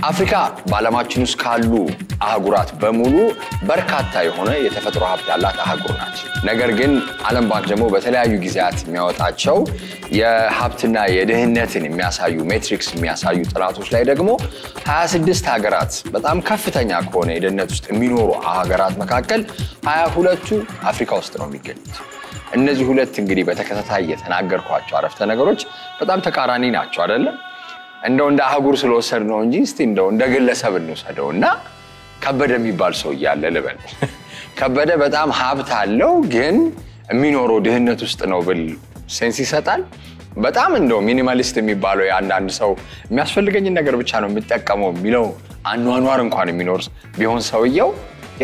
አፍሪካ ባለማችን ውስጥ ካሉ አህጉራት በሙሉ በርካታ የሆነ የተፈጥሮ ሀብት ያላት አህጉር ናት። ነገር ግን ዓለም ባንክ ደግሞ በተለያዩ ጊዜያት የሚያወጣቸው የሀብትና የደህንነትን የሚያሳዩ ሜትሪክስ የሚያሳዩ ጥናቶች ላይ ደግሞ 26 ሀገራት በጣም ከፍተኛ ከሆነ የደህንነት ውስጥ የሚኖሩ ሀገራት መካከል 22ቱ አፍሪካ ውስጥ ነው የሚገኙት። እነዚህ ሁለት እንግዲህ በተከታታይ የተናገርኳቸው አረፍተ ነገሮች በጣም ተቃራኒ ናቸው አይደል? እንደው እንደ አህጉር ስለወሰድ ነው እንጂ እስቲ እንደው እንደ ግለሰብ እንወሰደውና ከበደ የሚባል ሰው ያለ ልበል። ከበደ በጣም ሀብት አለው ግን የሚኖረው ድህነት ውስጥ ነው ብል ሴንስ ይሰጣል። በጣም እንደው ሚኒማሊስት የሚባለው ያንዳንድ ሰው የሚያስፈልገኝን ነገር ብቻ ነው የሚጠቀመው የሚለው አኗኗር እንኳን የሚኖር ቢሆን ሰውየው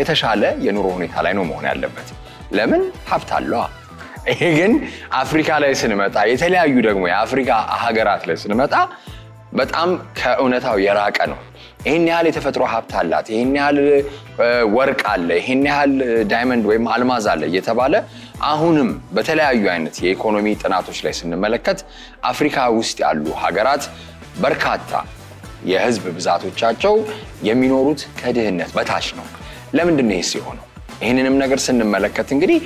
የተሻለ የኑሮ ሁኔታ ላይ ነው መሆን ያለበት። ለምን ሀብት አለው። ይሄ ግን አፍሪካ ላይ ስንመጣ የተለያዩ ደግሞ የአፍሪካ ሀገራት ላይ ስንመጣ በጣም ከእውነታው የራቀ ነው። ይሄን ያህል የተፈጥሮ ሀብት አላት፣ ይሄን ያህል ወርቅ አለ፣ ይሄን ያህል ዳይመንድ ወይም አልማዝ አለ እየተባለ አሁንም በተለያዩ አይነት የኢኮኖሚ ጥናቶች ላይ ስንመለከት አፍሪካ ውስጥ ያሉ ሀገራት በርካታ የህዝብ ብዛቶቻቸው የሚኖሩት ከድህነት በታች ነው። ለምንድን ነው ይሄስ የሆነው? ይሄንንም ነገር ስንመለከት እንግዲህ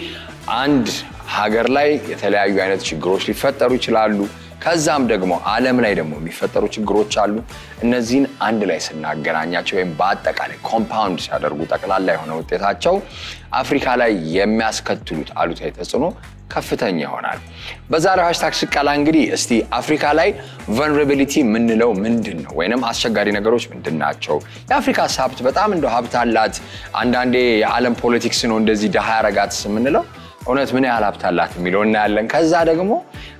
አንድ ሀገር ላይ የተለያዩ አይነት ችግሮች ሊፈጠሩ ይችላሉ። ከዛም ደግሞ ዓለም ላይ ደግሞ የሚፈጠሩ ችግሮች አሉ። እነዚህን አንድ ላይ ስናገናኛቸው ወይም በአጠቃላይ ኮምፓውንድ ሲያደርጉ ጠቅላላ የሆነ ውጤታቸው አፍሪካ ላይ የሚያስከትሉት አሉታዊ ተጽዕኖ ከፍተኛ ይሆናል። በዛሬው ሃሽታግ ስቀላ እንግዲህ እስቲ አፍሪካ ላይ vulnerability ምንለው ምንድነው ወይንም አስቸጋሪ ነገሮች ምንድናቸው? የአፍሪካ ሀብት በጣም እንደው ሀብት አላት አንዳንዴ የዓለም ፖለቲክስ ነው እንደዚህ ደሃ ያረጋትስ ምንለው እውነት ምን ያህል ሀብት አላት የሚለው እናያለን። ከዛ ደግሞ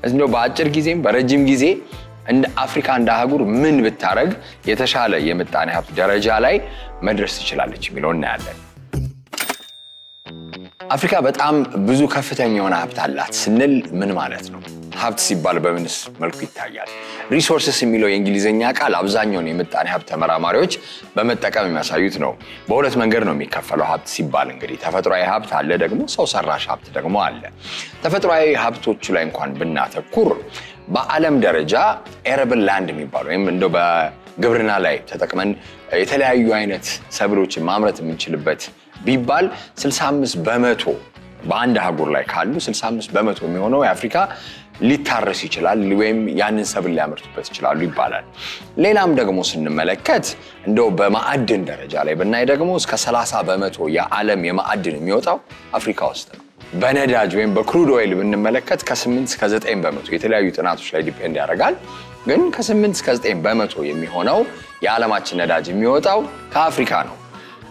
እንደው በአጭር ጊዜም በረጅም ጊዜ እንደ አፍሪካ እንደ አህጉር ምን ብታረግ የተሻለ የምጣኔ ሀብት ደረጃ ላይ መድረስ ትችላለች የሚለው እናያለን። አፍሪካ በጣም ብዙ ከፍተኛ የሆነ ሀብት አላት ስንል ምን ማለት ነው? ሀብት ሲባል በምንስ መልኩ ይታያል? ሪሶርስስ የሚለው የእንግሊዘኛ ቃል አብዛኛውን የምጣኔ ሀብት ተመራማሪዎች በመጠቀም የሚያሳዩት ነው። በሁለት መንገድ ነው የሚከፈለው ሀብት ሲባል እንግዲህ ተፈጥሯዊ ሀብት አለ፣ ደግሞ ሰው ሰራሽ ሀብት ደግሞ አለ። ተፈጥሯዊ ሀብቶቹ ላይ እንኳን ብናተኩር በዓለም ደረጃ ኤረብል ላንድ የሚባለው ወይም እንደው በግብርና ላይ ተጠቅመን የተለያዩ አይነት ሰብሎችን ማምረት የምንችልበት ቢባል 65% በአንድ አህጉር ላይ ካሉ 65% የሚሆነው የአፍሪካ ሊታረስ ይችላል ወይም ያንን ሰብል ሊያመርቱበት ይችላሉ ይባላል። ሌላም ደግሞ ስንመለከት እንደው በማዕድን ደረጃ ላይ ብናይ ደግሞ እስከ 30% የዓለም የማዕድን የሚወጣው አፍሪካ ውስጥ ነው። በነዳጅ ወይም በክሩድ ኦይል ብንመለከት ከ8 እስከ 9% የተለያዩ ጥናቶች ላይ ዲፔንድ ያደርጋል። ግን ከ8 እስከ 9% የሚሆነው የዓለማችን ነዳጅ የሚወጣው ከአፍሪካ ነው።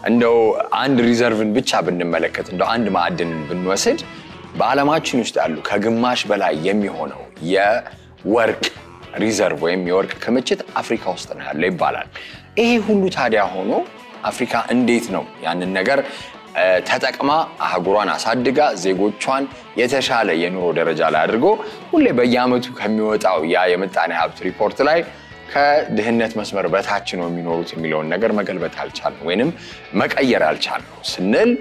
እንደው አንድ ሪዘርቭን ብቻ ብንመለከት እንደው አንድ ማዕድንን ብንወስድ በዓለማችን ውስጥ ያሉ ከግማሽ በላይ የሚሆነው የወርቅ ሪዘርቭ ወይም የወርቅ ክምችት አፍሪካ ውስጥ ነው ያለው ይባላል። ይሄ ሁሉ ታዲያ ሆኖ አፍሪካ እንዴት ነው ያንን ነገር ተጠቅማ አህጉሯን አሳድጋ ዜጎቿን የተሻለ የኑሮ ደረጃ ላይ አድርጎ ሁሌ በየዓመቱ ከሚወጣው ያ የምጣኔ ሀብት ሪፖርት ላይ ከድህነት መስመር በታች ነው የሚኖሩት የሚለውን ነገር መገልበጥ አልቻልንም ወይንም መቀየር አልቻልንም ስንል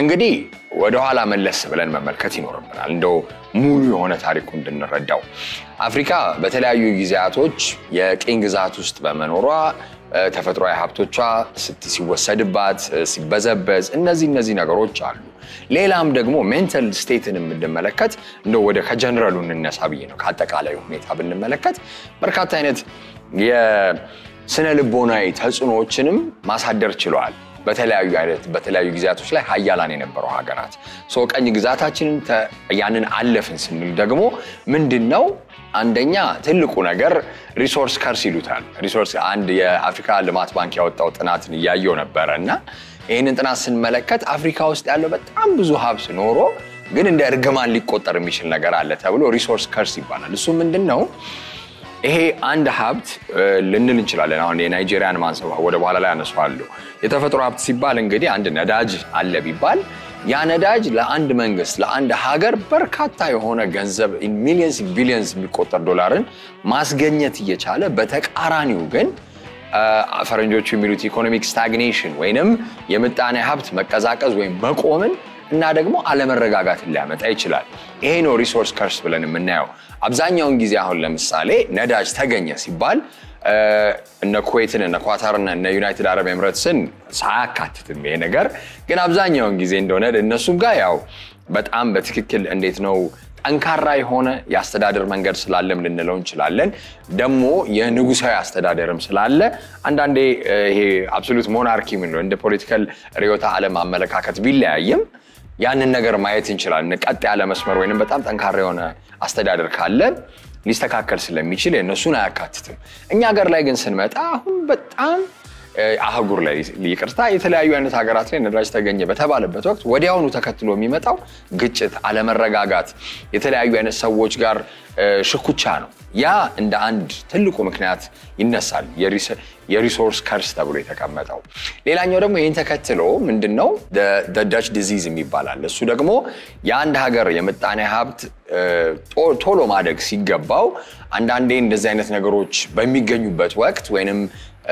እንግዲህ ወደ ኋላ መለስ ብለን መመልከት ይኖርብናል እንደው ሙሉ የሆነ ታሪኩ እንድንረዳው። አፍሪካ በተለያዩ ጊዜያቶች የቅኝ ግዛት ውስጥ በመኖሯ ተፈጥሯዊ ሀብቶቿ ሲወሰድባት ሲበዘበዝ እነዚህ ነገሮች አሉ። ሌላም ደግሞ ሜንታል ስቴትን እንመለከት እንደው ወደ ከጀነራሉ እንነሳ ብዬ ነው። ከአጠቃላይ ሁኔታ ብንመለከት በርካታ አይነት የስነ ልቦናዊ ተጽዕኖዎችንም ማሳደር ችለዋል። በተለያዩ ጊዜያቶች ላይ ሀያላን የነበሩ ሀገራት ቀኝ ግዛታችንን ያንን አለፍን ስንል ደግሞ ምንድነው አንደኛ ትልቁ ነገር ሪሶርስ ከርስ ይሉታል። ሪሶርስ አንድ የአፍሪካ ልማት ባንክ ያወጣው ጥናትን ያየው ነበርና ይሄንን ጥናት ስንመለከት አፍሪካ ውስጥ ያለው በጣም ብዙ ሀብት ኖሮ ግን እንደ እርግማን ሊቆጠር የሚችል ነገር አለ ተብሎ ሪሶርስ ከርስ ይባላል። እሱ ምንድነው? ይሄ አንድ ሀብት ልንል እንችላለን። አሁን የናይጄሪያን ማንሰባ ወደ በኋላ ላይ አነሳዋለሁ። የተፈጥሮ ሀብት ሲባል እንግዲህ አንድ ነዳጅ አለ ቢባል ያ ነዳጅ ለአንድ መንግስት ለአንድ ሀገር በርካታ የሆነ ገንዘብ ሚሊየንስ ቢሊየንስ የሚቆጠር ዶላርን ማስገኘት እየቻለ በተቃራኒው ግን ፈረንጆቹ የሚሉት ኢኮኖሚክ ስታግኔሽን ወይንም የምጣኔ ሀብት መቀዛቀዝ ወይም መቆምን እና ደግሞ አለመረጋጋትን ሊያመጣ ይችላል ይሄ ነው ሪሶርስ ከርስ ብለን የምናየው አብዛኛውን ጊዜ አሁን ለምሳሌ ነዳጅ ተገኘ ሲባል እነ ኩዌትን እነ ኳታርና እነ ዩናይትድ አረብ ኤምሬትስን ሳያካትትም ይሄ ነገር ግን አብዛኛውን ጊዜ እንደሆነ እነሱም ጋር ያው በጣም በትክክል እንዴት ነው ጠንካራ የሆነ ያስተዳደር መንገድ ስላለም ልንለው እንችላለን ደሞ የንጉሳዊ አስተዳደርም ስላለ አንዳንዴ ይሄ አብሶሉት ሞናርኪ ምን ነው እንደ ፖለቲካል ሪዮታ ዓለም አመለካከት ቢለያይም ያንን ነገር ማየት እንችላለን ቀጥ ያለ መስመር ወይንም በጣም ጠንካራ የሆነ አስተዳደር ካለ ሊስተካከል ስለሚችል እነሱን አያካትትም እኛ ሀገር ላይ ግን ስንመጣ አሁን በጣም አህጉር ላይ ይቅርታ የተለያዩ አይነት ሀገራት ላይ ነዳጅ ተገኘ በተባለበት ወቅት ወዲያውኑ ተከትሎ የሚመጣው ግጭት አለመረጋጋት የተለያዩ አይነት ሰዎች ጋር ሽኩቻ ነው ያ እንደ አንድ ትልቁ ምክንያት ይነሳል የሪሶርስ ከርስ ተብሎ የተቀመጠው ሌላኛው ደግሞ ይሄን ተከትሎ ምንድነው the Dutch disease የሚባላል እሱ ደግሞ የአንድ ሀገር የምጣኔ ሀብት ቶሎ ማደግ ሲገባው አንዳንዴ እንደዚህ አይነት ነገሮች በሚገኙበት ወቅት ወይንም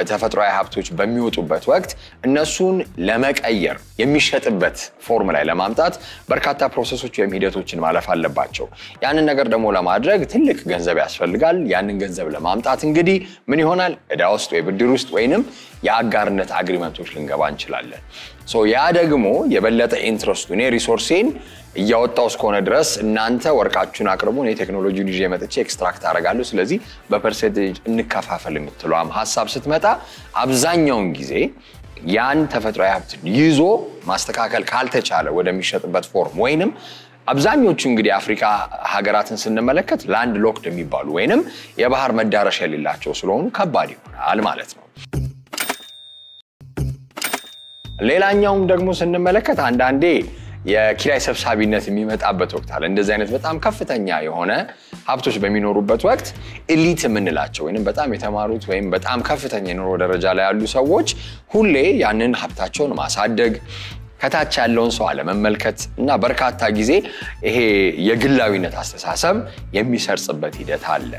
ተፈጥሯዊ ሀብቶች በሚወጡበት ወቅት እነሱን ለመቀየር የሚሸጥበት ፎርም ላይ ለማምጣት በርካታ ፕሮሰሶች ወይም ሂደቶችን ማለፍ አለባቸው ያንን ነገር ደግሞ ለማድረግ ትልቅ ገንዘብ ያስፈልጋል ያንን ገንዘብ ለማምጣት እንግዲህ ምን ይሆናል እዳ ውስጥ ወይ ብድር ውስጥ ወይንም የአጋርነት አግሪመንቶች ልንገባ እንችላለን ያ ደግሞ የበለጠ ኢንትረስቱ እኔ ሪሶርሴን እያወጣው እስከሆነ ድረስ እናንተ ወርቃችሁን አቅርቡ እኔ ቴክኖሎጂውን ይዤ መጥቼ ኤክስትራክት አደርጋለሁ ስለዚህ በፐርሰንቴጅ እንከፋፈል የምትለዋም ሐሳብ ስትመጣ አብዛኛውን ጊዜ ያን ተፈጥሯዊ ሀብት ይዞ ማስተካከል ካልተቻለ ወደሚሸጥበት ፎርም ወይንም አብዛኞቹ እንግዲህ አፍሪካ ሀገራትን ስንመለከት ላንድ ሎክድ የሚባሉ ወይንም የባህር መዳረሻ የሌላቸው ስለሆኑ ከባድ ይሆናል ማለት ነው ሌላኛውም ደግሞ ስንመለከት አንዳንዴ የኪራይ ሰብሳቢነት የሚመጣበት ወቅት አለ እንደዚህ አይነት በጣም ከፍተኛ የሆነ ሀብቶች በሚኖሩበት ወቅት ኤሊት የምንላቸው ወይንም በጣም የተማሩት ወይም በጣም ከፍተኛ የኑሮ ደረጃ ላይ ያሉ ሰዎች ሁሌ ያንን ሀብታቸውን ማሳደግ ከታች ያለውን ሰው አለመመልከት እና በርካታ ጊዜ ይሄ የግላዊነት አስተሳሰብ የሚሰርጽበት ሂደት አለ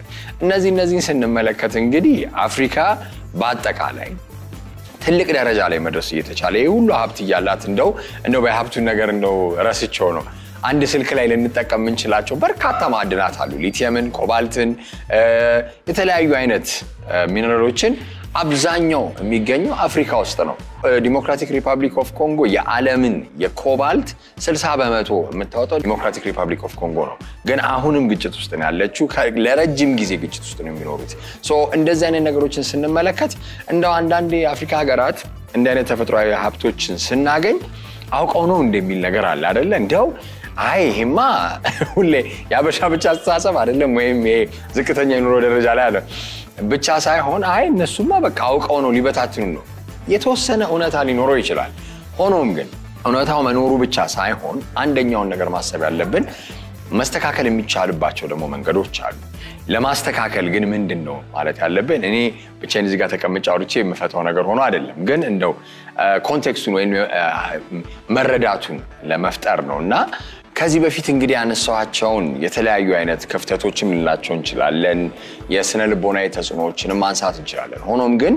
እነዚህን ስንመለከት እንግዲህ አፍሪካ በአጠቃላይ ትልቅ ደረጃ ላይ መድረስ እየተቻለ ሁሉ ሀብት ይያላት እንደው በሀብቱን ነገር እንደው ረስቸው ነው አንድ ስልክ ላይ ልንጠቀም እንችላቸው በርካታ ማዕድናት አሉ ሊቲየምን ኮባልትን የተለያዩ አይነት ሚነራሎችን አብዛኛው የሚገኘው አፍሪካ ውስጥ ነው ዲሞክራቲክ ሪፐብሊክ ኦፍ ኮንጎ የዓለምን የኮባልት 60% የምታወጣው ዲሞክራቲክ ሪፐብሊክ ኦፍ ኮንጎ ነው ግን አሁንም ግጭት ውስጥ ነው ያለችው ለረጅም ጊዜ ግጭት ውስጥ ነው የሚኖሩት እንደዚህ አይነት ነገሮችን ስንመለከት እንደው አንዳንድ የአፍሪካ ሀገራት እንደ አይነት ተፈጥሯዊ ሀብቶችን ስናገኝ አውቀው ነው እንደሚል ነገር አለ አይደለ እንደው አይ ይሄማ ሁሌ ያበሻ ብቻ አስተሳሰብ አይደለም ወይም ይሄ ዝቅተኛ የኑሮ ደረጃ ላይ አለ ብቻ ሳይሆን አይ እነሱማ በቃ አውቀው ነው ሊበታትኑ ነው የተወሰነ እውነታ ሊኖረው ይችላል ሆኖም ግን እውነታው መኖሩ ብቻ ሳይሆን አንደኛውን ነገር ማሰብ ያለብን መስተካከል የሚቻልባቸው ደግሞ መንገዶች አሉ ለማስተካከል ግን ምንድነው ማለት ያለብን እኔ ብቻዬን እዚህ ጋር ተቀምጬ አውርቼ የምፈታው ነገር ሆኖ አይደለም ግን እንደው ኮንቴክስቱን ወይ መረዳቱን ለመፍጠር ነውና ከዚህ በፊት እንግዲህ ያነሳዋቸውን የተለያዩ አይነት ክፍተቶችን ልንላቸው እንችላለን የስነ ልቦናዊ ተጽዕኖዎችን ማንሳት እንችላለን ሆኖም ግን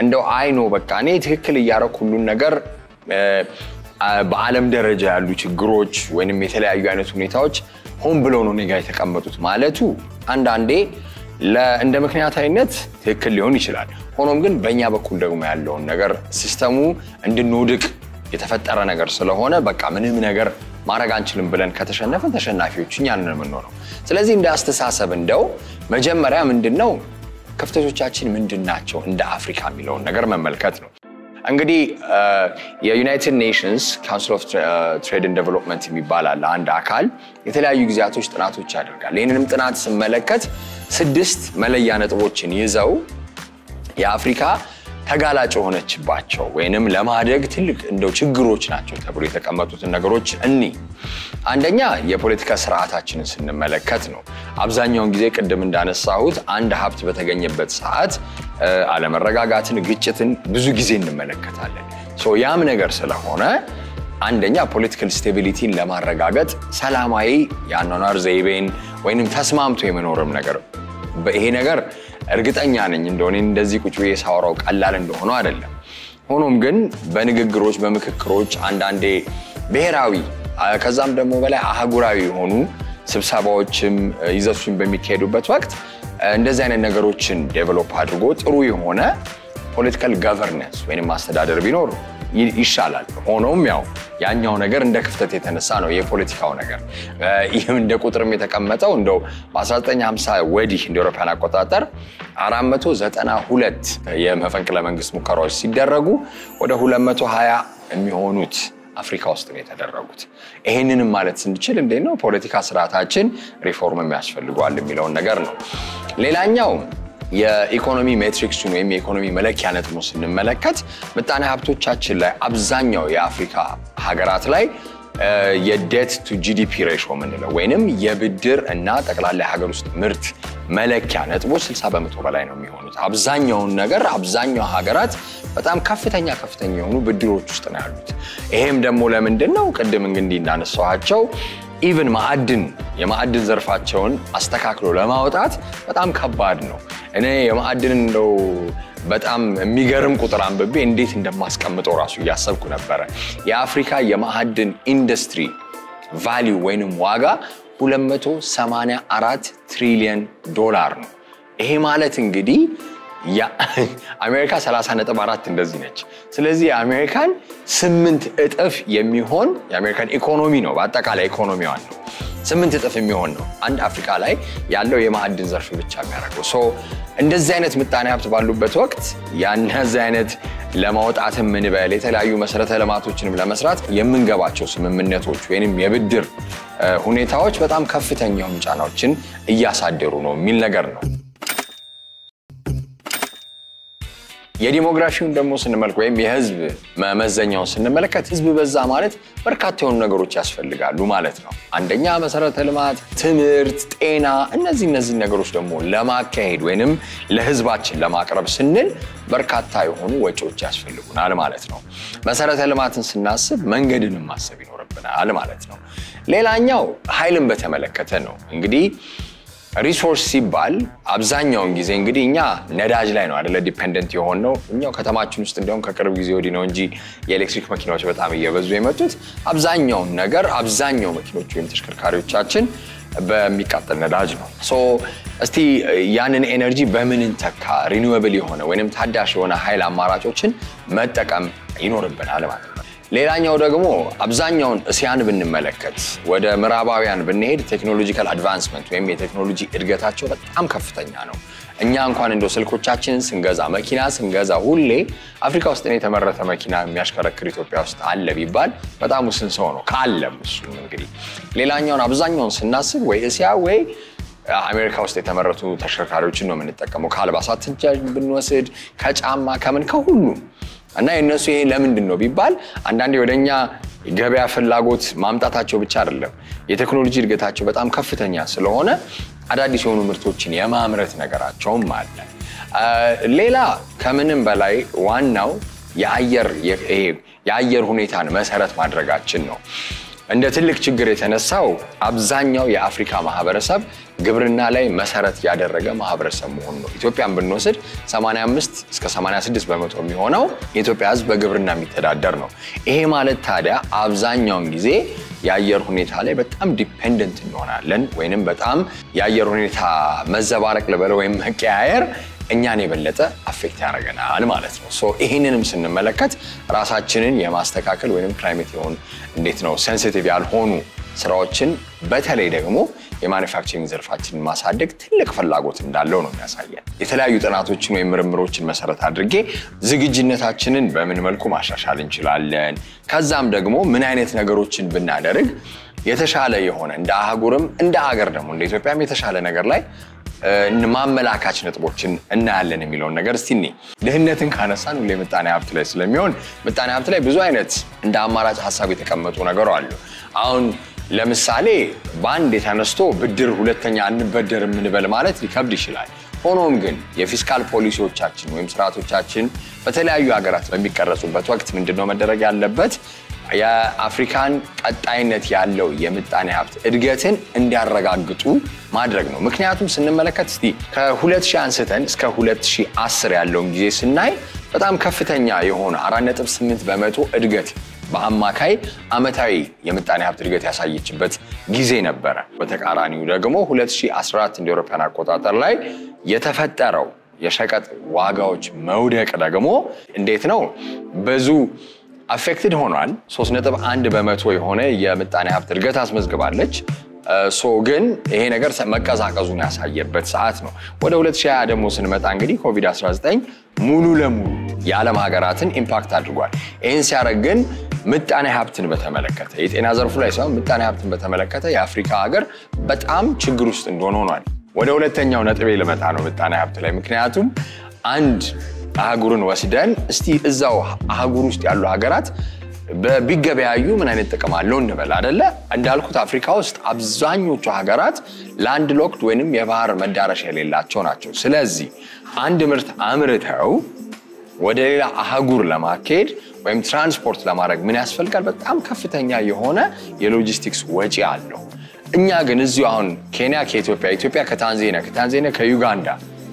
እንደው አይኖ በቃ እኔ ትክክል እያረኩ ሁሉን ነገር በዓለም ደረጃ ያሉ ችግሮች ወይንም የተለያዩ አይነት ሁኔታዎች ሆን ብለው ነው ነገ የተቀመጡት ማለቱ አንዳንዴ እንደ ምክንያታዊነት ትክክል ሊሆን ይችላል ሆኖም ግን በእኛ በኩል ደግሞ ያለውን ነገር ሲስተሙ እንድንወድቅ የተፈጠረ ነገር ስለሆነ በቃ ምንም ነገር ማድረግ አንችልም ብለን ከተሸነፈን ተሸናፊዎች እኛ ነን የምንሆነው ስለዚህ እንደ አስተሳሰብ እንደው መጀመሪያ ምንድነው ክፍተቶቻችን ምንድናቸው እንደ አፍሪካ የሚለውን ነገር መመልከት ነው እንግዲህ የዩናይትድ ኔሽንስ ካውንስል ኦፍ ትሬድ ኤንድ ዴቨሎፕመንት የሚባላል አንድ አካል የተለያዩ ጊዜያቶች ጥናቶች ያደርጋል ይሄንንም ጥናት ስመለከት 6 መለያ ነጥቦችን ይዘው የአፍሪካ ተጋላጭ ሆነችባቸው ወይንም ለማደግ ትልቅ እንደው ችግሮች ናቸው ተብሎ የተቀመጡት ነገሮች አንደኛ የፖለቲካ ስርዓታችንን ስንመለከት ነው አብዛኛውን ጊዜ ቅድም እንዳነሳሁት አንድ ሀብት በተገኘበት ሰዓት አለመረጋጋትን ግጭትን ብዙ ጊዜ እንመለከታለን ያም ነገር ስለሆነ አንደኛ ፖለቲካል ስቴቢሊቲን ለማረጋገጥ ሰላማዊ ያኗኗር ዘይቤን ወይንም ተስማምቶ የመኖርም ነገር ይሄ ነገር እርግጠኛ ነኝ እንደሆነ እንደዚህ ቁጭ ብዬ ሳወራው ቀላል እንደሆነ አይደለም ሆኖም ግን በንግግሮች በምክክሮች አንዳንዴ ብሔራዊ ከዛም ደግሞ በላይ አህጉራዊ የሆኑ ስብሰባዎችም ይዘቱን በሚካሄዱበት ወቅት እንደዚህ አይነት ነገሮችን ዴቨሎፕ አድርጎ ጥሩ የሆነ ፖለቲካል ገቨርናንስ ወይንም ማስተዳደር ቢኖር ይሻላል። ሆኖም ያው ያኛው ነገር እንደ ክፍተት የተነሳ ነው የፖለቲካው ነገር። ይህም እንደ ቁጥርም የተቀመጠው እንደው በ1950 ወዲህ እንደ አውሮፓውያን አቆጣጠር 492 የመፈንቅለ መንግስት ሙከራዎች ሲደረጉ ወደ 220 የሚሆኑት አፍሪካ ውስጥ ነው የተደረጉት። ይሄንንም ማለት ስንችል እንዴት ነው ፖለቲካ ስርዓታችን ሪፎርም የሚያስፈልገዋል የሚለውን ነገር ነው። ሌላኛው የኢኮኖሚ ሜትሪክሱን ወይም የኢኮኖሚ መለኪያ ነጥቡን ስንመለከት ምጣኔ ሀብቶቻችን ላይ አብዛኛው የአፍሪካ ሀገራት ላይ የዴት ቱ ጂዲፒ ሬሾ ምንለው ወይንም የብድር እና ጠቅላላ ሀገር ውስጥ ምርት መለኪያ ነጥቦች 60% በላይ ነው የሚሆኑት። አብዛኛው ሀገራት በጣም ከፍተኛ የሆኑ ብድሮች ውስጥ ነው ያሉት። ይሄም ደግሞ ለምንድነው ቅድም እንግዲህ እንዳነሳኋቸው ኢቭን የማዕድን ዘርፋቸውን አስተካክሎ ለማውጣት በጣም ከባድ ነው። እኔ የማዕድን እንደው በጣም የሚገርም ቁጥር አንብቤ እንዴት እንደማስቀምጠው ራሱ ያሰብኩ ነበር። የአፍሪካ የማዕድን ኢንዱስትሪ ቫልዩ ወይንም ዋጋ 284 ትሪሊየን ዶላር ነው። ይሄ ማለት እንግዲህ የአሜሪካ 30.4 እንደዚህ ነች። ስለዚህ የአሜሪካን 8 እጥፍ የሚሆን የአሜሪካን ኢኮኖሚ ነው በአጠቃላይ ኢኮኖሚዋን ነው 8 እጥፍ የሚሆን ነው አንድ አፍሪካ ላይ ያለው የማዕድን ዘርፍ ብቻ የሚያደርገው። ሶ እንደዚህ አይነት ምጣኔ ሀብት ባሉበት ወቅት ያነዚህ አይነት ለማውጣትም ምንበል የተለያዩ መሰረተ ልማቶችንም ለመስራት የምንገባቸው ስምምነቶች ወይንም የብድር ሁኔታዎች በጣም ከፍተኛ ጫናዎችን እያሳደሩ ነው የሚል ነገር ነው። የዲሞግራፊውን ደግሞ ስንመለከት ወይም የህዝብ መመዘኛውን ስንመለከት ህዝብ በዛ ማለት በርካታ የሆኑ ነገሮች ያስፈልጋሉ ማለት ነው። አንደኛ መሰረተ ልማት፣ ትምህርት፣ ጤና እነዚህ ነገሮች ደግሞ ለማካሄድ ወይንም ለህዝባችን ለማቅረብ ስንል በርካታ የሆኑ ወጪዎች ያስፈልጉናል ማለት ነው። መሰረተ ልማትን ስናስብ መንገድንም ማሰብ ይኖርብናል ማለት ነው። ሌላኛው ኃይልን በተመለከተ ነው። እንግዲህ ሪሶርስ ሲባል አብዛኛውን ጊዜ እንግዲህ እኛ ነዳጅ ላይ ነው አይደለ ዲፔንደንት የሆነው። እኛው ከተማችን ውስጥ እንደውም ከቅርብ ጊዜ ወዲህ ነው እንጂ የኤሌክትሪክ መኪናዎች በጣም እየበዙ የመጡት። አብዛኛው መኪኖች ወይም ተሽከርካሪዎቻችን በሚቃጠል ነዳጅ ነው። ሶ እስቲ ያንን ኤነርጂ በምን እንተካ? ሪኒዌብል የሆነ ወይንም ታዳሽ የሆነ ኃይል አማራጮችን መጠቀም ይኖርብናል ማለት ነው። ሌላኛው ደግሞ አብዛኛውን እስያን ብንመለከት ወደ ምዕራባውያን ብንሄድ ቴክኖሎጂካል አድቫንስመንት ወይም የቴክኖሎጂ እድገታቸው በጣም ከፍተኛ ነው። እኛ እንኳን እንደው ስልኮቻችንን ስንገዛ መኪና ስንገዛ ሁሌ አፍሪካ ውስጥ የተመረተ መኪና የሚያሽከረክር ኢትዮጵያ ውስጥ አለ ቢባል በጣም ውስን ሰው ነው ካለም እሱ እንግዲህ። ሌላኛውን አብዛኛውን ስናስብ ወይ እስያ ወይ አሜሪካ ውስጥ የተመረቱ ተሽከርካሪዎችን ነው የምንጠቀመው። ከአልባሳት ብንወስድ ከጫማ ከምን ከሁሉም እና የነሱ ይሄ ለምንድን ነው ቢባል አንዳንዴ ወደኛ ገበያ ፍላጎት ማምጣታቸው ብቻ አይደለም የቴክኖሎጂ እድገታቸው በጣም ከፍተኛ ስለሆነ አዳዲስ የሆኑ ምርቶችን የማምረት ነገራቸውም አለ። ሌላ ከምንም በላይ ዋናው የአየር ሁኔታን መሰረት ማድረጋችን ነው። እንደ ትልቅ ችግር የተነሳው አብዛኛው የአፍሪካ ማህበረሰብ ግብርና ላይ መሰረት ያደረገ ማህበረሰብ መሆኑ ነው። ኢትዮጵያን ብንወስድ 85 እስከ 86% የሚሆነው የኢትዮጵያ ህዝብ በግብርና የሚተዳደር ነው። ይሄ ማለት ታዲያ አብዛኛውን ጊዜ የአየር ሁኔታ ላይ በጣም ዲፔንደንት እንሆናለን ወይንም በጣም የአየር ሁኔታ መዘባረቅ ለበለው ወይም መቀያየር እኛን የበለጠ አፌክት ያደርገናል ማለት ነው። ሶ ይሄንንም ስንመለከት ራሳችንን የማስተካከል ወይንም ክላይሜት የሆኑ እንዴት ነው ሴንሲቲቭ ያልሆኑ ስራዎችን በተለይ ደግሞ የማኑፋክቸሪንግ ዘርፋችንን ማሳደግ ትልቅ ፍላጎት እንዳለው ነው የሚያሳየን። የተለያዩ ጥናቶችን ወይም ምርምሮችን መሰረት አድርጌ ዝግጁነታችንን በምን መልኩ ማሻሻል እንችላለን፣ ከዛም ደግሞ ምን አይነት ነገሮችን ብናደርግ የተሻለ የሆነ እንደ አህጉርም እንደ ሀገር ደግሞ እንደ ኢትዮጵያም የተሻለ ነገር ላይ ማመላካች ነጥቦችን እናያለን የሚለውን ነገር እስቲ ድህነትን ካነሳን ሁሌ ምጣኔ ሀብት ላይ ስለሚሆን ምጣኔ ሀብት ላይ ብዙ አይነት እንደ አማራጭ ሐሳብ የተቀመጡ ነገር አሉ። አሁን ለምሳሌ ባንድ የተነስቶ ብድር ሁለተኛ አንበደር ምንበል ማለት ሊከብድ ይችላል። ሆኖም ግን የፊስካል ፖሊሲዎቻችን ወይም ስርዓቶቻችን በተለያዩ ሀገራት በሚቀረጹበት ወቅት ምንድነው መደረግ ያለበት? የአፍሪካን ቀጣይነት ያለው የምጣኔ ሀብት እድገትን እንዲያረጋግጡ ማድረግ ነው። ምክንያቱም ስንመለከት እስቲ ከ2000 አንስተን እስከ 2010 ያለውን ጊዜ ስናይ በጣም ከፍተኛ የሆነ 4.8% እድገት በአማካይ አመታዊ የምጣኔ ሀብት እድገት ያሳየችበት ጊዜ ነበር። በተቃራኒው ደግሞ 2014 እንደ አውሮፓውያን አቆጣጠር ላይ የተፈጠረው የሸቀጥ ዋጋዎች መውደቅ ደግሞ እንዴት ነው ብዙ አፌክትድ ሆኗል። 3.1% የሆነ የምጣኔ ሀብት እድገት አስመዝግባለች። ግን ይሄ ነገር መቀዛቀዙን ያሳየበት ሰዓት ነው። ወደ 2020 ደግሞ ስንመጣ እንግዲህ ኮቪድ-19 ሙሉ ለሙሉ የዓለም ሀገራትን ኢምፓክት አድርጓል። ይህን ሲያደርግ ግን ምጣኔ ሀብትን በተመለከተ የጤና ዘርፉ ላይ ሳይሆን ምጣኔ ሀብትን በተመለከተ የአፍሪካ ሀገር በጣም ችግር ውስጥ እንደሆነ ሆኗል። ወደ ሁለተኛው ነጥቤ ልመጣ ነው ምጣኔ ሀብት ላይ። ምክንያቱም አንድ አህጉርን ወስደን እስቲ እዛው አህጉር ውስጥ ያሉ ሀገራት ቢገበያዩ ምን አይነት ጥቅም አለው እንበል አይደለ? እንዳልኩት አፍሪካ ውስጥ አብዛኞቹ ሀገራት ላንድ ሎክድ ወይንም የባህር መዳረሻ የሌላቸው ናቸው። ስለዚህ አንድ ምርት አምርተው ወደ ሌላ አህጉር ለማካሄድ ወይም ትራንስፖርት ለማድረግ ምን ያስፈልጋል? በጣም ከፍተኛ የሆነ የሎጂስቲክስ ወጪ አለው። እኛ ግን እዚሁ አሁን ኬንያ ከኢትዮጵያ፣ ኢትዮጵያ ከታንዛኒያ ከዩጋንዳ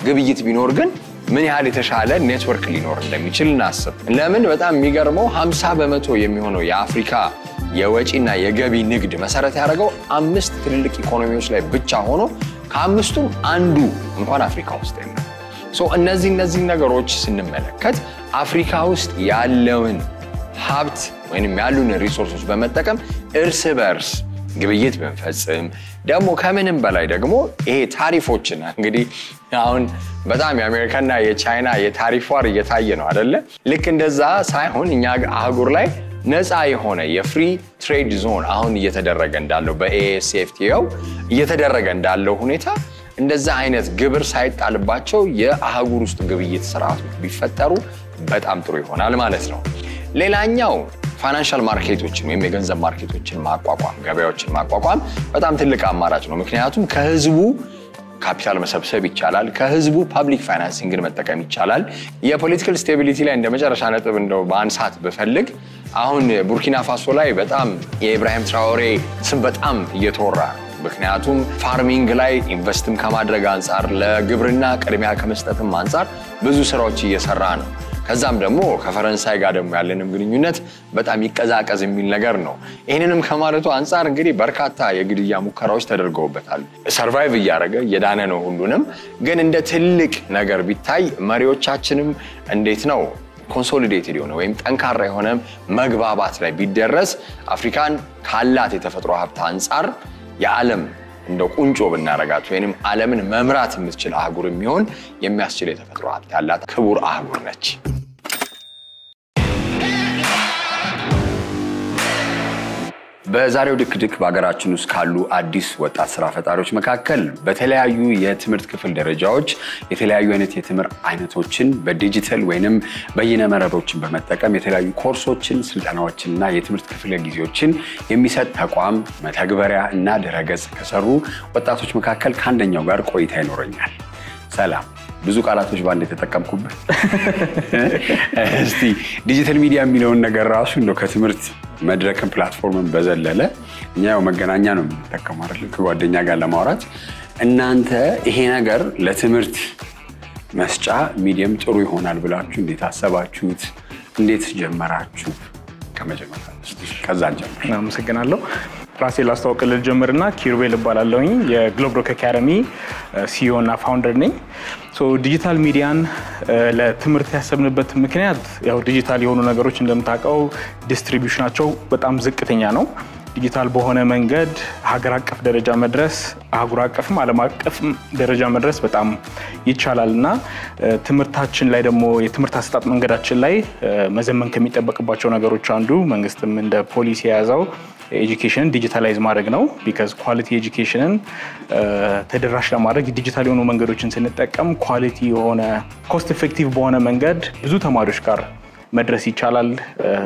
ግብይት ቢኖር ግን ምን ያህል የተሻለ ኔትወርክ ሊኖር እንደሚችል እናስብ። ለምን በጣም የሚገርመው 50% የሚሆነው የአፍሪካ የወጪና የገቢ ንግድ መሰረት ያደረገው 5 ትልልቅ ኢኮኖሚዎች ላይ ብቻ ሆኖ ከአምስቱም አንዱ እንኳን አፍሪካ ውስጥ የለም። እነዚህ ነገሮች ስንመለከት አፍሪካ ውስጥ ያለውን ሀብት ወይንም ያሉን ሪሶርሶች በመጠቀም እርስ በርስ ግብይት ብንፈጽም ደግሞ ከምንም በላይ ደግሞ ይሄ ታሪፎችን እንግዲህ አሁን በጣም የአሜሪካና የቻይና የታሪፍ ዋር እየታየ ነው አይደለ? ልክ እንደዛ ሳይሆን እኛ አህጉር ላይ ነፃ የሆነ የፍሪ ትሬድ ዞን አሁን እየተደረገ እንዳለው በኤኤስኤፍቲኦ እየተደረገ እንዳለው ሁኔታ እንደዛ አይነት ግብር ሳይጣልባቸው የአህጉር ውስጥ ግብይት ስርዓቶች ቢፈጠሩ በጣም ጥሩ ይሆናል ማለት ነው። ሌላኛው ፋይናንሻል ማርኬቶችን ወይም የገንዘብ ማርኬቶችን ማቋቋም፣ ገበያዎችን ማቋቋም በጣም ትልቅ አማራጭ ነው። ምክንያቱም ከህዝቡ ካፒታል መሰብሰብ ይቻላል፣ ከህዝቡ ፐብሊክ ፋይናንሲንግን መጠቀም ይቻላል። የፖለቲካል ስቴቢሊቲ ላይ እንደመጨረሻ ነጥብ እንደው ማንሳት ብፈልግ አሁን ቡርኪና ፋሶ ላይ በጣም የኢብራሂም ትራኦሬ ስም በጣም እየተወራ ነው። ምክንያቱም ፋርሚንግ ላይ ኢንቨስትም ከማድረግ አንፃር ለግብርና ቅድሚያ ከመስጠትም አንፃር ብዙ ስራዎች እየሰራ ነው። ከዛም ደግሞ ከፈረንሳይ ጋር ደግሞ ያለንም ግንኙነት በጣም ይቀዛቀዝ የሚል ነገር ነው። ይሄንንም ከማለቱ አንፃር እንግዲህ በርካታ የግድያ ሙከራዎች ተደርገውበታል። ሰርቫይቭ እያደረገ የዳነ ነው ሁሉንም። ግን እንደ ትልቅ ነገር ቢታይ መሪዎቻችንም እንዴት ነው ኮንሶሊዴትድ የሆነ ወይም ጠንካራ የሆነ መግባባት ላይ ቢደረስ አፍሪካን ካላት የተፈጥሮ ሀብት አንፃር የዓለም እንደ ቁንጮ ብናረጋት ወይንም ዓለምን መምራት የምትችል አህጉር የሚሆን የሚያስችል የተፈጥሮ ሀብት ያላት ክቡር አህጉር ነች። በዛሬው ድክድክ በአገራችን ውስጥ ካሉ አዲስ ወጣት ስራ ፈጣሪዎች መካከል በተለያዩ የትምህርት ክፍል ደረጃዎች የተለያዩ አይነት የትምህርት አይነቶችን በዲጂታል ወይንም በይነ መረቦችን በመጠቀም የተለያዩ ኮርሶችን፣ ስልጠናዎችንና የትምህርት ክፍለ ጊዜዎችን የሚሰጥ ተቋም መተግበሪያ እና ድረገጽ ከሰሩ ወጣቶች መካከል ከአንደኛው ጋር ቆይታ ይኖረኛል። ሰላም። ብዙ ቃላቶች ባንድ የተጠቀምኩበት እስቲ ዲጂታል ሚዲያ የሚለውን ነገር ራሱ እንደው ከትምህርት መድረክን ፕላትፎርምን በዘለለ እኛ ያው መገናኛ ነው የምንጠቀመው አይደል? ከጓደኛ ጋር ለማውራት እናንተ ይሄ ነገር ለትምህርት መስጫ ሚዲየም ጥሩ ይሆናል ብላችሁ እንዴት አሰባችሁት? እንዴት ጀመራችሁ? ከዛን ጀምር። አመሰግናለሁ። ራሴ ላስተዋውቅልህ ጀምርና ኪሩቤል እባላለሁኝ የግሎብሮክ አካዳሚ ሲኢኦ እና ፋውንደር ነኝ። ዲጂታል ሚዲያን ለትምህርት ያሰብንበት ምክንያት ያው ዲጂታል የሆኑ ነገሮች እንደምታውቀው ዲስትሪቢዩሽናቸው በጣም ዝቅተኛ ነው። ዲጂታል በሆነ መንገድ ሀገር አቀፍ ደረጃ መድረስ፣ አህጉር አቀፍም ዓለም አቀፍም ደረጃ መድረስ በጣም ይቻላልና ትምህርታችን ላይ ደግሞ የትምህርት አሰጣጥ መንገዳችን ላይ መዘመን ከሚጠበቅባቸው ነገሮች አንዱ መንግስትም እንደ ፖሊሲ የያዘው ኤጁኬሽን ዲጂታላይዝ ማድረግ ነው። ቢካዝ ኳሊቲ ኤጁኬሽንን ተደራሽ ለማድረግ ዲጂታል የሆኑ መንገዶችን ስንጠቀም ኳሊቲ የሆነ ኮስት ኢፌክቲቭ በሆነ መንገድ ብዙ ተማሪዎች ጋር መድረስ ይቻላል።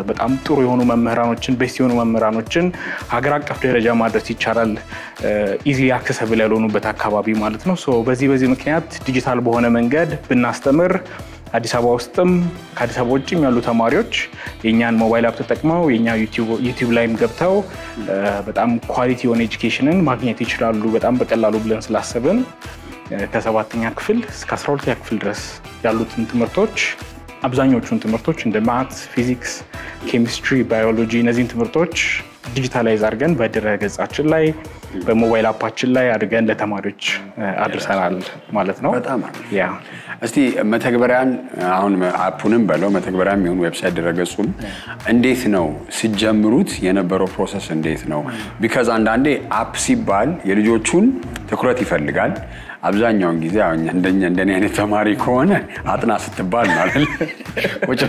በጣም ጥሩ የሆኑ መምህራኖችን ቤስት የሆኑ መምህራኖችን ሀገር አቀፍ ደረጃ ማድረስ ይቻላል። ኢዚሊ አክሰስብል ያልሆኑበት አካባቢ ማለት ነው። በዚህ ምክንያት ዲጂታል በሆነ መንገድ ብናስተምር አዲስ አበባ ውስጥም ከአዲስ አበባ ውጭም ያሉ ተማሪዎች የኛን ሞባይል አፕ ተጠቅመው የኛ ዩቲዩብ ላይም ገብተው በጣም ኳሊቲ የሆነ ኤጁኬሽንን ማግኘት ይችላሉ በጣም በቀላሉ ብለን ስላሰብን ከ7ኛ ክፍል እስከ 12ኛ ክፍል ድረስ ያሉትን ትምህርቶች አብዛኞቹን ትምህርቶች እንደ ማትስ፣ ፊዚክስ፣ ኬሚስትሪ፣ ባዮሎጂ እነዚህን ትምህርቶች ዲጂታላይዝ አድርገን በድረ ገጻችን ላይ በሞባይል አፓችን ላይ አድርገን ለተማሪዎች አድርሰናል ማለት ነው። በጣም ያ እስቲ መተግበሪያን አሁን አፑንም በለው መተግበሪያም ይሁን ዌብሳይት ድረገጹም እንዴት ነው ሲጀምሩት የነበረው ፕሮሰስ እንዴት ነው? ቢካዝ አንዳንዴ አፕ ሲባል የልጆቹን ትኩረት ይፈልጋል። አብዛኛውን ጊዜ እንደኔ አይነት ተማሪ ከሆነ አጥና ስትባል ማለት ወጭ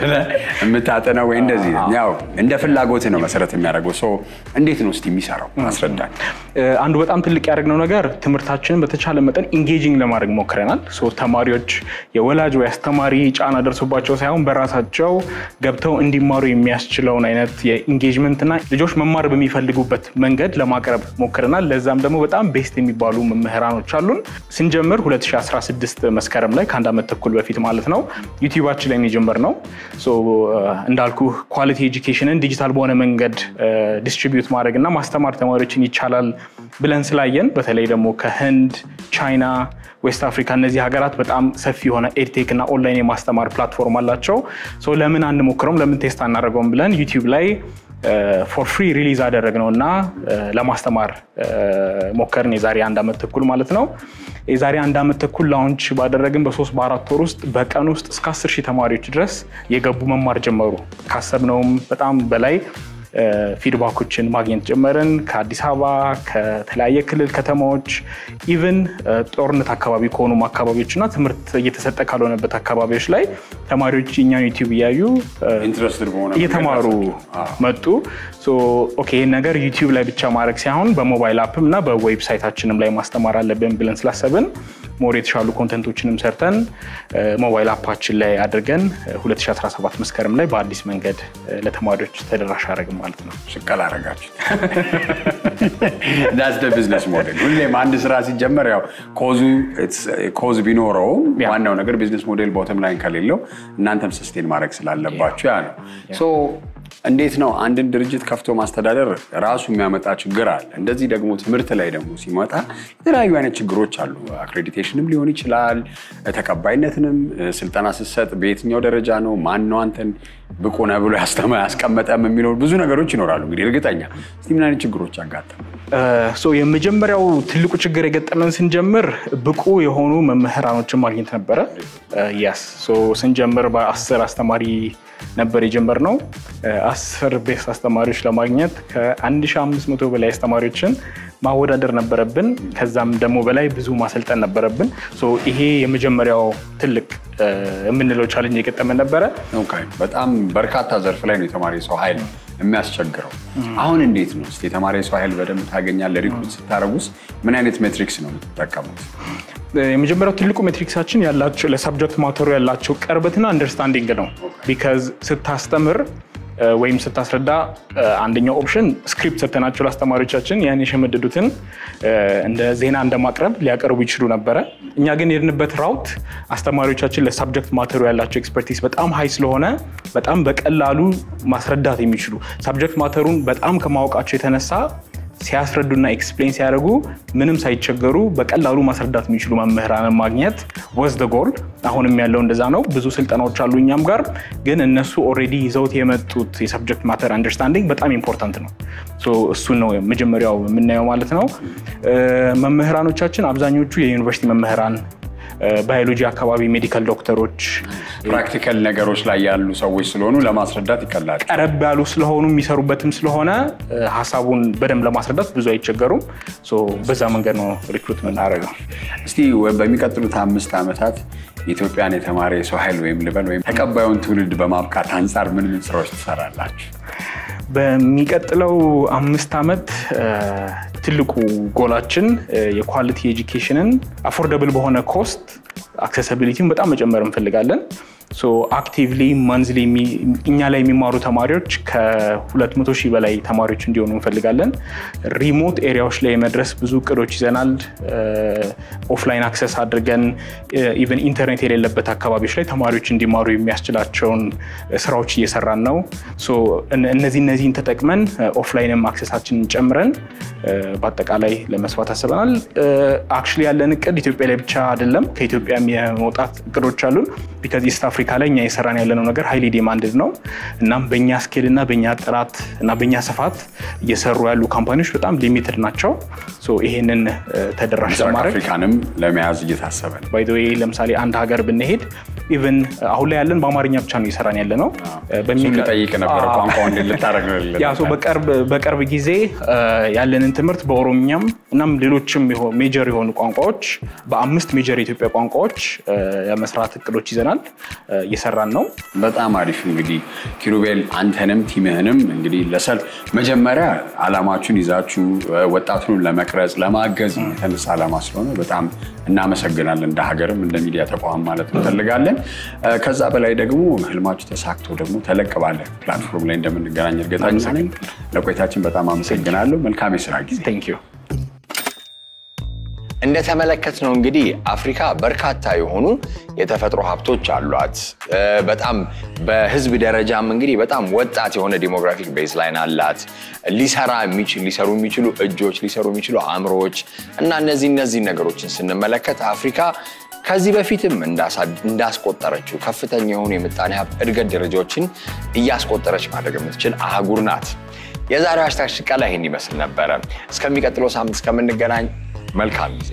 የምታጠና ወይ እንደዚህ ያው እንደ ፍላጎት ነው መሰረት የሚያደርገው ሰው እንዴት ነው እስቲ የሚሰራው አስረዳኝ። አንዱ በጣም ትልቅ ያደረግነው ነገር ትምህርታችንን በተቻለ መጠን ኢንጌጂንግ ለማድረግ ሞክረናል። ተማሪዎች የወላጅ ወይ አስተማሪ ጫና ደርሶባቸው ሳይሆን በራሳቸው ገብተው እንዲማሩ የሚያስችለውን አይነት የኢንጌጅመንትና ልጆች መማር በሚፈልጉበት መንገድ ለማቅረብ ሞክረናል። ለዛም ደግሞ በጣም ቤስት የሚባሉ መምህራኖች አሉን። ስንጀምር 2016 መስከረም ላይ ከአንድ ዓመት ተኩል በፊት ማለት ነው ዩቲዩባችን ላይ የጀመርነው። እንዳልኩ ኳሊቲ ኤጁኬሽንን ዲጂታል በሆነ መንገድ ዲስትሪቢዩት ማድረግና ማስተማር ተማሪዎችን ይቻላል ብለን ስላየን በተለይ ደግሞ ከህንድ፣ ቻይና፣ ዌስት አፍሪካ እነዚህ ሀገራት በጣም ሰፊ የሆነ ኤድቴክ እና ኦንላይን የማስተማር ፕላትፎርም አላቸው። ለምን አንሞክረውም ለምን ቴስት አናደርገውም ብለን ዩቲዩብ ላይ ፎር ፍሪ ሪሊዝ አደረግነውና ለማስተማር ሞከርን። የዛሬ 1 ዓመት ተኩል ማለት ነው። የዛሬ 1 ዓመት ተኩል ላውንች ባደረግን በ3-4 ወር ውስጥ በቀን ውስጥ እስከ 10,000 ተማሪዎች ድረስ የገቡ መማር ጀመሩ። ካሰብነውም በጣም በላይ ፊድባኮችን ማግኘት ጀመርን። ከአዲስ አበባ ከተለያየ ክልል ከተማዎች ኢቭን ጦርነት አካባቢ ከሆኑ አካባቢዎችና ትምህርት እየተሰጠ ካልሆነበት አካባቢዎች ላይ ተማሪዎች የኛን ዩቲዩብ ያዩ እየተማሩ መጡ። ኦኬ ነገር ዩቲዩብ ላይ ብቻ ማድረግ ሳይሆን በሞባይል አፕም እና በዌብሳይታችንም ላይ ማስተማር አለብን ብለን ስላሰብን ሞር የተሻሉ ኮንተንቶችንም ሰርተን ሞባይል አፓችን ላይ አድርገን 2017 መስከረም ላይ በአዲስ መንገድ ለተማሪዎች ተደራሽ አደረግን ማለት ነው። ሽቀላ አረጋችሁ። that's the business model። ሁሌም አንድ ስራ ሲጀመር ያው ኮዝ ቢኖረው ዋናው ነገር ቢዝነስ ሞዴል ቦተም ላይን ከሌለው እናንተም ሰስቴን ማድረግ ስላለባችሁ ያ ነው። እንዴት ነው አንድን ድርጅት ከፍቶ ማስተዳደር ራሱ የሚያመጣ ችግር አለ። እንደዚህ ደግሞ ትምህርት ላይ ደግሞ ሲመጣ የተለያዩ አይነት ችግሮች አሉ። አክሬዲቴሽንም ሊሆን ይችላል፣ ተቀባይነትንም ስልጠና ሲሰጥ በየትኛው ደረጃ ነው ማን ነው አንተን ብቁ ነው ብሎ ያስቀመጠም የሚለው ብዙ ነገሮች ይኖራሉ። እንግዲህ እርግጠኛ እስቲ ምን አይነት ችግሮች አጋጠሙ? የመጀመሪያው ትልቁ ችግር የገጠመን ስንጀምር ብቁ የሆኑ መምህራኖችን ማግኘት ነበረ። ስንጀምር በ10 አስተማሪ ነበር የጀመርነው። 10 ቤስት አስተማሪዎች ለማግኘት ከ1500 በላይ አስተማሪዎችን ማወዳደር ነበረብን። ከዛም ደግሞ በላይ ብዙ ማሰልጠን ነበረብን። ይሄ የመጀመሪያው ትልቅ የምንለው ቻሌንጅ የገጠመን ነበረ። በጣም በርካታ ዘርፍ ላይ ነው የተማሪ ሰው ኃይል የሚያስቸግረው። አሁን እንዴት ነው እስቲ የተማሪ ሰው ኃይል በደንብ ታገኛለህ? ሪክሩት ስታረጉስ ምን አይነት ሜትሪክስ ነው የምትጠቀሙት? የመጀመሪያው ትልቁ ሜትሪክሳችን ያላቸው ለሰብጀክት ማተሩ ያላቸው ቅርበትና አንደርስታንዲንግ ነው። ቢካዝ ስታስተምር ወይም ስታስረዳ አንደኛው ኦፕሽን ስክሪፕት ሰጥተናቸው ለአስተማሪዎቻችን ያን የሸመደዱትን እንደ ዜና እንደማቅረብ ሊያቀርቡ ይችሉ ነበረ። እኛ ግን የሄድንበት ራውት አስተማሪዎቻችን ለሰብጀክት ማተሩ ያላቸው ኤክስፐርቲስ በጣም ሃይ ስለሆነ በጣም በቀላሉ ማስረዳት የሚችሉ ሰብጀክት ማተሩን በጣም ከማወቃቸው የተነሳ ሲያስረዱና ኤክስፕሌን ሲያደርጉ ምንም ሳይቸገሩ በቀላሉ ማስረዳት የሚችሉ መምህራንን ማግኘት was the goal። አሁንም ያለው እንደዛ ነው። ብዙ ስልጠናዎች አሉ እኛም ጋር፣ ግን እነሱ ኦልሬዲ ይዘውት የመጡት የሰብጀክት ማተር አንደርስታንዲንግ በጣም ኢምፖርታንት ነው። እሱን ነው መጀመሪያው የምናየው ማለት ነው። መምህራኖቻችን አብዛኞቹ የዩኒቨርሲቲ መምህራን፣ ባዮሎጂ አካባቢ ሜዲካል ዶክተሮች፣ ፕራክቲካል ነገሮች ላይ ያሉ ሰዎች ስለሆኑ ለማስረዳት ይቀላል። ቀረብ ያሉ ስለሆኑ የሚሰሩበትም ስለሆነ ሐሳቡን በደንብ ለማስረዳት ብዙ አይቸገሩም። በዛ መንገድ ነው ሪክሩትመንት አደረገው። እስቲ በሚቀጥሉት 5 ዓመታት የኢትዮጵያን የተማሪ ሰው ኃይል ወይም ልበል ወይም ተቀባዩን ትውልድ በማብቃት አንፃር ምን ስራዎች ትሰራላችሁ? በሚቀጥለው 5 ዓመት ትልቁ ጎላችን የኳሊቲ ኤጁኬሽንን አፎርደብል በሆነ ኮስት አክሰሲቢሊቲውን በጣም መጨመር እንፈልጋለን። አክቲቭሊ ማንዝሊ እኛ ላይ የሚማሩ ተማሪዎች ከ200,000 በላይ ተማሪዎች እንዲሆኑ እንፈልጋለን። ሪሞት ኤሪያዎች ላይ መድረስ ብዙ እቅዶች ይዘናል። ኦፍላይን አክሰስ አድርገን ኢቨን ኢንተርኔት የሌለበት አካባቢዎች ላይ ተማሪዎች እንዲማሩ የሚያስችላቸውን ስራዎች እየሰራን ነው። እነዚህን ተጠቅመን ኦፍላይንም አክሰሳችንን ጨምረን በአጠቃላይ ለመስፋት አስበናል። አክቹዋሊ ያለን እቅድ ኢትዮጵያ ላይ ብቻ አይደለም፣ ከኢትዮጵያም የመውጣት እቅዶች አሉን። ቢካዝ ኢስት አፍሪካ ላይ እኛ የሰራን ያለነው ነገር ሃይሊ ዲማንድድ ነው እናም በእኛ ስኬል እና በእኛ ጥራት እና በእኛ ስፋት እየሰሩ ያሉ ካምፓኒዎች በጣም ሊሚትድ ናቸው። ይሄንን ተደራሽ ለማድረግ አፍሪካንም ለመያዝ እየታሰበ ነው። ባይ ዘ ዌይ ለምሳሌ አንድ ሀገር ብንሄድ ኢቭን አሁን ላይ ያለን በአማርኛ ብቻ ነው እየሰራን ያለነው። ጠይቅ ነበር ቋንቋውን ልታረግ ነው። ያ በቅርብ ጊዜ ያለንን ትምህርት በኦሮምኛም እናም ሌሎችም ሜጀር የሆኑ ቋንቋዎች በ5 ሜጀር የኢትዮጵያ ቋንቋዎች የመስራት እቅዶች ይዘናል እየሰራን ነው። በጣም አሪፍ። እንግዲህ ኪሩቤል አንተንም ቲምህንም እንግዲህ ለሰልፍ መጀመሪያ አላማችሁን ይዛችሁ ወጣቱን ለመቅረጽ ለማገዝ የተነሳ አላማ ስለሆነ በጣም እናመሰግናለን። እንደ ሀገርም እንደ ሚዲያ ተቋም ማለት እንፈልጋለን። ከዛ በላይ ደግሞ ህልማችሁ ተሳክቶ ደግሞ ተለቅ ባለ ፕላትፎርም ላይ እንደምንገናኝ እርግጠኛ ነኝ። ለቆይታችን በጣም አመሰግናለሁ። መልካም የስራ ጊዜ። Thank you። እንደተመለከትነው እንግዲህ አፍሪካ በርካታ የሆኑ የተፈጥሮ ሀብቶች አሏት። በጣም በህዝብ ደረጃም እንግዲህ በጣም ወጣት የሆነ ዲሞግራፊክ ቤዝላይን አላት። ሊሰሩ የሚችሉ እጆች፣ ሊሰሩ የሚችሉ አእምሮዎች እና እነዚህ ነገሮችን ስንመለከት አፍሪካ ከዚህ በፊትም እንዳስቆጠረችው ከፍተኛ የሆኑ የምጣኔ ሀብት እድገት ደረጃዎችን እያስቆጠረች ማድረግ የምትችል አህጉር ናት። የዛሬው #ሽቀላ ይሄን ይመስል ነበር። እስከሚቀጥለው ሳምንት እስከምንገናኝ መልካም ጊዜ